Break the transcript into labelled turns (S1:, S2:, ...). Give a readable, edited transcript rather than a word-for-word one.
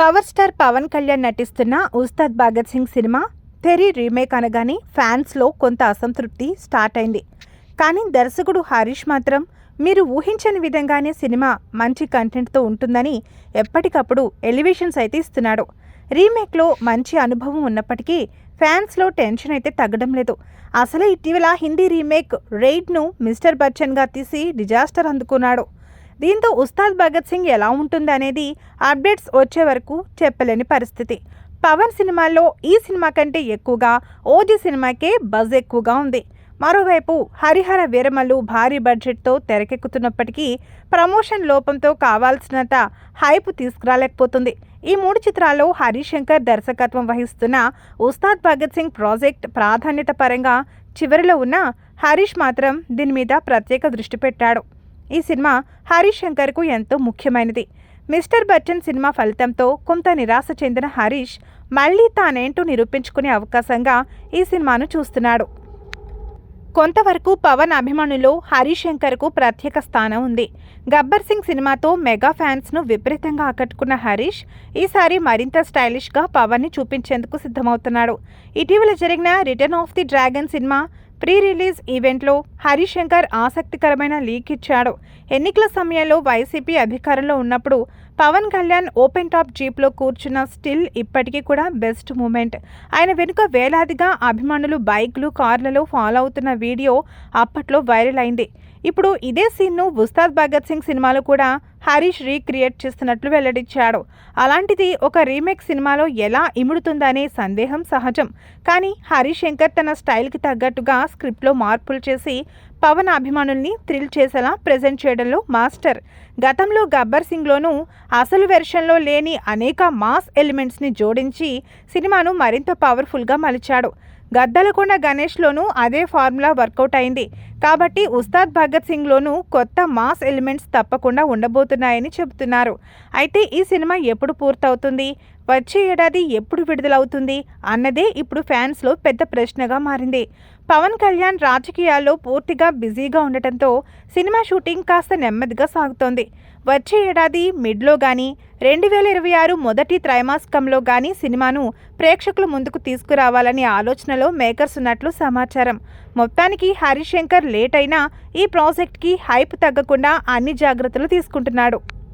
S1: Power star Pawan Kalyan నటిస్తున్న Ustaad Bhagat Singh cinema తెరీ remake అనగానే ఫ్యాన్స్లో కొంత అసంతృప్తి స్టార్ట్ అయింది. కానీ దర్శకుడు హరీష్ మాత్రం మీరు ఊహించని విధంగానే సినిమా మంచి కంటెంట్తో ఉంటుందని ఎప్పటికప్పుడు ఎలివేషన్స్ అయితే ఇస్తున్నాడు. రీమేక్లో మంచి అనుభవం ఉన్నప్పటికీ ఫ్యాన్స్లో టెన్షన్ అయితే తగ్గడం లేదు. అసలే ఇటీవల హిందీ రీమేక్ రెయిడ్ను మిస్టర్ బచ్చన్గా తీసి డిజాస్టర్ అందుకున్నాడు. దీంతో ఉస్తాద్ భగత్ సింగ్ ఎలా ఉంటుంది అనేది అప్డేట్స్ వచ్చే వరకు చెప్పలేని పరిస్థితి. పవన్ సినిమాల్లో ఈ సినిమా కంటే ఎక్కువగా ఓజీ సినిమాకే బజ్ ఎక్కువగా ఉంది. మరోవైపు హరిహర వీరమల్లు భారీ బడ్జెట్తో తెరకెక్కుతున్నప్పటికీ ప్రమోషన్ లోపంతో కావాల్సినంత హైప్ తీసుకురాలేకపోతుంది. ఈ 3 చిత్రాల్లో హరిశంకర్ దర్శకత్వం వహిస్తున్న ఉస్తాద్ భగత్ సింగ్ ప్రాజెక్ట్ ప్రాధాన్యత పరంగా చివరిలో ఉన్న హరీష్ మాత్రం దీని మీద ప్రత్యేక దృష్టి పెట్టాడు. ఈ సినిమా హరిశంకర్కు ఎంతో ముఖ్యమైనది. మిస్టర్ బచ్చన్ సినిమా ఫలితంతో కొంత నిరాశ చెందిన హరీష్ మళ్లీ తానేంటో నిరూపించుకునే అవకాశంగా ఈ సినిమాను చూస్తున్నాడు. కొంతవరకు పవన్ అభిమానుల్లో హరిశంకర్కు ప్రత్యేక స్థానం ఉంది. గబ్బర్ సింగ్ సినిమాతో మెగా ఫ్యాన్స్ను విపరీతంగా ఆకట్టుకున్న హరీష్ ఈసారి మరింత స్టైలిష్గా పవన్ని చూపించేందుకు సిద్ధమవుతున్నాడు. ఇటీవల జరిగిన return of the dragon cinema pre release ఈవెంట్లో హరిశంకర్ ఆసక్తికరమైన లీక్ ఇచ్చాడు. ఎన్నికల సమయంలో వైసీపీ అధికారంలో ఉన్నప్పుడు పవన్ కళ్యాణ్ ఓపెన్ టాప్ జీప్లో కూర్చున్న స్టిల్ ఇప్పటికీ కూడా బెస్ట్ మూమెంట్. ఆయన వెనుక వేలాదిగా అభిమానులు బైక్లు కార్లలో ఫాలో అవుతున్న వీడియో అప్పట్లో వైరల్ అయింది. ఇప్పుడు ఇదే సీన్ను ఉస్తాద్ భగత్ సింగ్ సినిమాలో కూడా హరీష్ రీక్రియేట్ చేస్తున్నట్లు వెల్లడించాడు. అలాంటిది ఒక రీమేక్ సినిమాలో ఎలా ఇముడుతుందనే సందేహం సహజం. కానీ హరిశంకర్ తన స్టైల్కి తగ్గట్టుగా స్క్రిప్ట్లో మార్పులు చేసి పవన్ అభిమానుల్ని థ్రిల్ చేసేలా ప్రెజెంట్ చేయడంలో మాస్టర్. గతంలో గబ్బర్ సింగ్లోనూ అసలు వెర్షన్లో లేని అనేక మాస్ ఎలిమెంట్స్ని జోడించి సినిమాను మరింత పవర్ఫుల్గా మలిచాడు. గద్దలకొండ గణేష్లోనూ అదే ఫార్ములా వర్కౌట్ అయింది. కాబట్టి ఉస్తాద్ భగత్ సింగ్లోనూ కొత్త మాస్ ఎలిమెంట్స్ తప్పకుండా ఉండబోతున్నాయని చెబుతున్నారు. అయితే ఈ సినిమా ఎప్పుడు పూర్తవుతుంది, వచ్చే ఏడాది ఎప్పుడు విడుదలవుతుంది అన్నదే ఇప్పుడు ఫ్యాన్స్లో పెద్ద ప్రశ్నగా మారింది. పవన్ కళ్యాణ్ రాజకీయాల్లో పూర్తిగా బిజీగా ఉండటంతో సినిమా షూటింగ్ కాస్త నెమ్మదిగా సాగుతోంది. వచ్చే ఏడాది మిడ్లో కానీ 2026 మొదటి త్రైమాసికంలో కానీ సినిమాను ప్రేక్షకుల ముందుకు తీసుకురావాలనే ఆలోచనలో మేకర్స్ ఉన్నట్లు సమాచారం. మొత్తానికి హరిశంకర్ లేట్ అయినా ఈ ప్రాజెక్ట్కి హైప్ తగ్గకుండా అన్ని జాగ్రత్తలు తీసుకుంటున్నాడు.